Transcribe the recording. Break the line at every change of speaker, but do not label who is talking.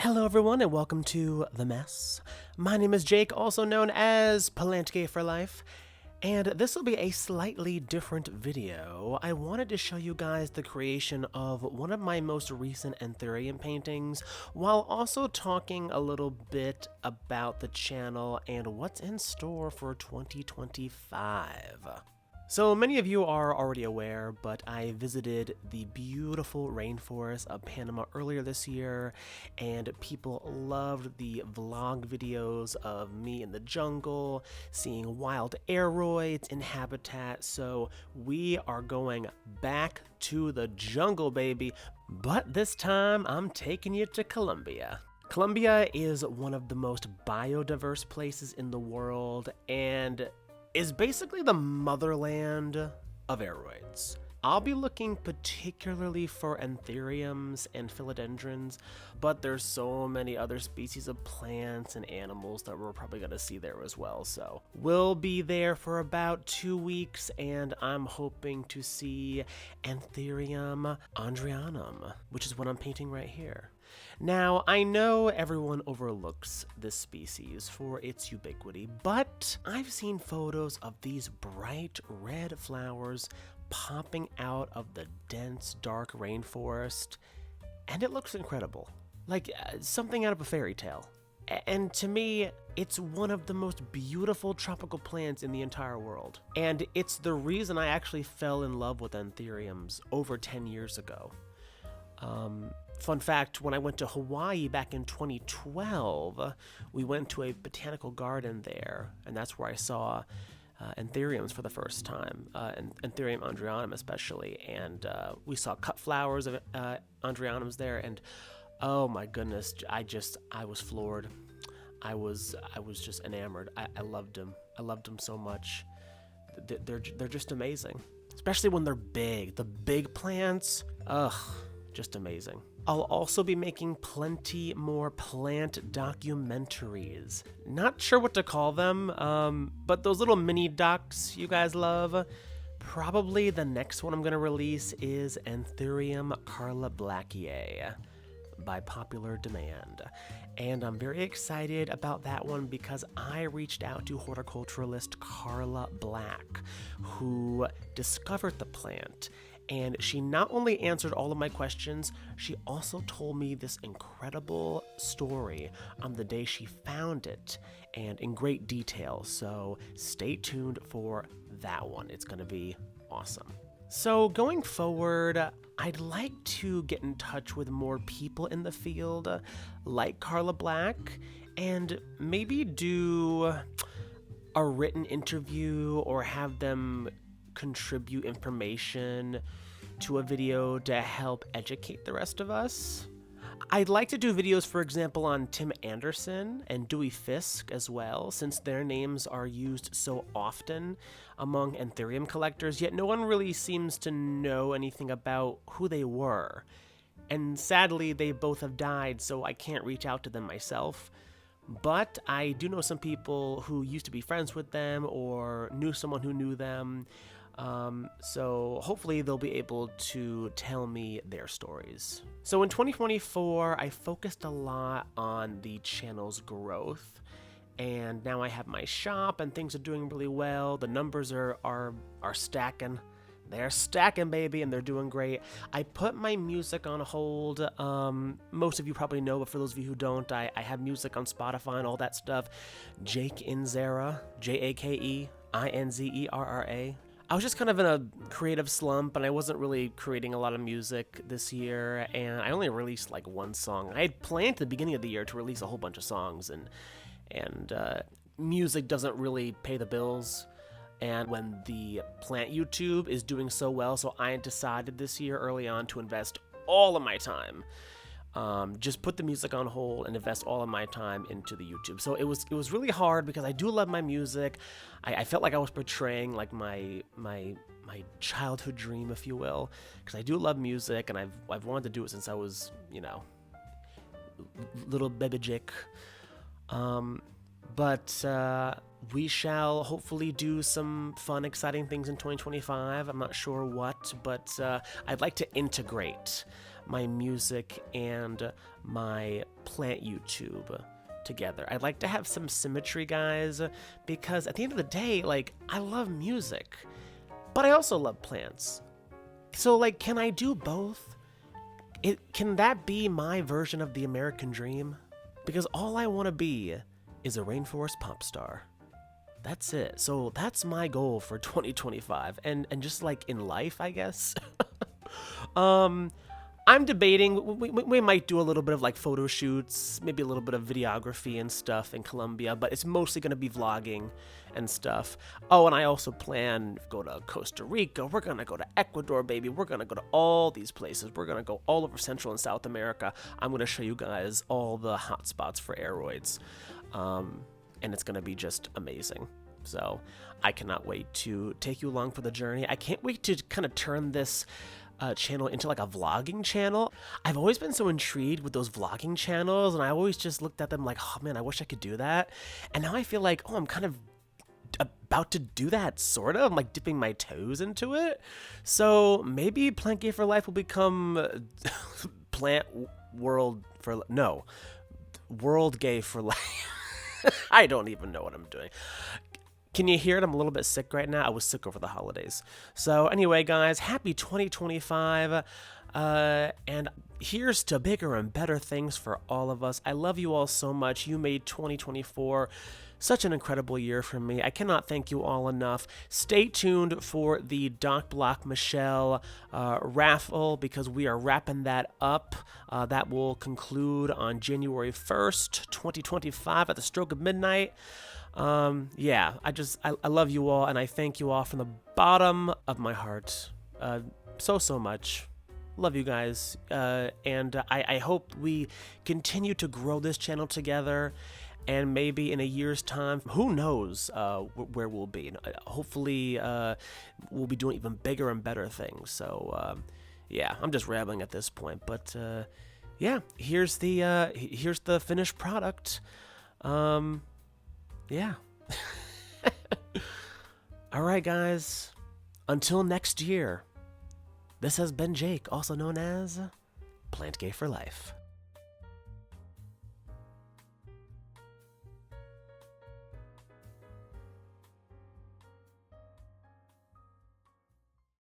Hello everyone and welcome to The Mess. My name is Jake, also known as Palantgay for Life, and this will be a slightly different video. I wanted to show you guys the creation of one of my most recent Anthurium paintings, while also talking a little bit about the channel and what's in store for 2025. So many of you are already aware, but I visited the beautiful rainforest of Panama earlier this year, and people loved the vlog videos of me in the jungle, seeing wild aeroids in habitat, so we are going back to the jungle, baby, but this time I'm taking you to Colombia. Colombia is one of the most biodiverse places in the world, and is basically the motherland of aeroids. I'll be looking particularly for anthuriums and philodendrons, but there's so many other species of plants and animals that we're probably going to see there as well. So we'll be there for about 2 weeks, and I'm hoping to see Anthurium andrianum, which is what I'm painting right here. Now, I know everyone overlooks this species for its ubiquity, but I've seen photos of these bright red flowers popping out of the dense, dark rainforest, and it looks incredible. Like something out of a fairy tale. And to me, it's one of the most beautiful tropical plants in the entire world. And it's the reason I actually fell in love with anthuriums over 10 years ago. Fun fact, when I went to Hawaii back in 2012, we went to a botanical garden there, and that's where I saw anthuriums for the first time, and Anthurium andrianum especially, and we saw cut flowers of andrianums there, and oh my goodness, I was floored. I was just enamored. I loved them. I loved them so much. They're just amazing, especially when they're big. The big plants, just amazing. I'll also be making plenty more plant documentaries. Not sure what to call them, but those little mini docs you guys love. Probably the next one I'm going to release is Anthurium Carla Blackiae by popular demand. And I'm very excited about that one because I reached out to horticulturalist Carla Black, who discovered the plant. And she not only answered all of my questions, she also told me this incredible story on the day she found it, and in great detail. So stay tuned for that one. It's going to be awesome. So going forward, I'd like to get in touch with more people in the field, like Carla Black, and maybe do a written interview or have them contribute information to a video to help educate the rest of us. I'd like to do videos, for example, on Tim Anderson and Dewey Fisk as well, since their names are used so often among anthurium collectors, yet no one really seems to know anything about who they were. And sadly, they both have died, so I can't reach out to them myself. But I do know some people who used to be friends with them or knew someone who knew them. So hopefully they'll be able to tell me their stories. So in 2024, I focused a lot on the channel's growth, and now I have my shop and things are doing really well. The numbers are stacking. They're stacking, baby, and they're doing great. I put my music on hold. Most of you probably know, but for those of you who don't, I have music on Spotify and all that stuff. Jake Inzera, Jakeinzerra. I was just kind of in a creative slump, and I wasn't really creating a lot of music this year, and I only released like one song. I had planned at the beginning of the year to release a whole bunch of songs, and music doesn't really pay the bills. And when the plant YouTube is doing so well, so I decided this year early on to invest all of my time. Just put the music on hold and invest all of my time into the YouTube. So it was really hard because I do love my music. I felt like I was portraying like my childhood dream, if you will, because I do love music and I've wanted to do it since I was, little baby Jake. But we shall hopefully do some fun, exciting things in 2025. I'm not sure what, but I'd like to integrate my music and my plant YouTube together. I'd like to have some symmetry, guys, because at the end of the day, like, I love music, but I also love plants. So, like, can I do both? Can that be my version of the American dream? Because all I want to be is a rainforest pop star. That's it. So that's my goal for 2025, and just like in life, I guess. I'm debating, we might do a little bit of like photo shoots, maybe a little bit of videography and stuff in Colombia, but it's mostly going to be vlogging and stuff. Oh, and I also plan to go to Costa Rica. We're going to go to Ecuador, baby. We're going to go to all these places. We're going to go all over Central and South America. I'm going to show you guys all the hot spots for aeroids. And it's going to be just amazing. So I cannot wait to take you along for the journey. I can't wait to kind of turn this channel into like a vlogging channel. I've always been so intrigued with those vlogging channels, and I always just looked at them like, oh man, I wish I could do that. And now I feel like, oh, I'm kind of about to do that, sort of. I'm like dipping my toes into it. So maybe Plant Gay for Life will become Plant World for, no, World Gay for Life. I don't even know what I'm doing. Can you hear it? I'm a little bit sick right now. I was sick over the holidays. So anyway, guys, happy 2025. And here's to bigger and better things for all of us. I love you all so much. You made 2024 such an incredible year for me. I cannot thank you all enough. Stay tuned for the Doc Block Michelle raffle, because we are wrapping that up. That will conclude on January 1st, 2025 at the stroke of midnight. Yeah, I love you all, and I thank you all from the bottom of my heart so much. Love you guys, and I hope we continue to grow this channel together, and maybe in a year's time, who knows where we'll be. Hopefully we'll be doing even bigger and better things. So yeah, I'm just rambling at this point, but yeah, here's the finished product. Yeah. All right, guys. Until next year, this has been Jake, also known as Plant Gay for Life.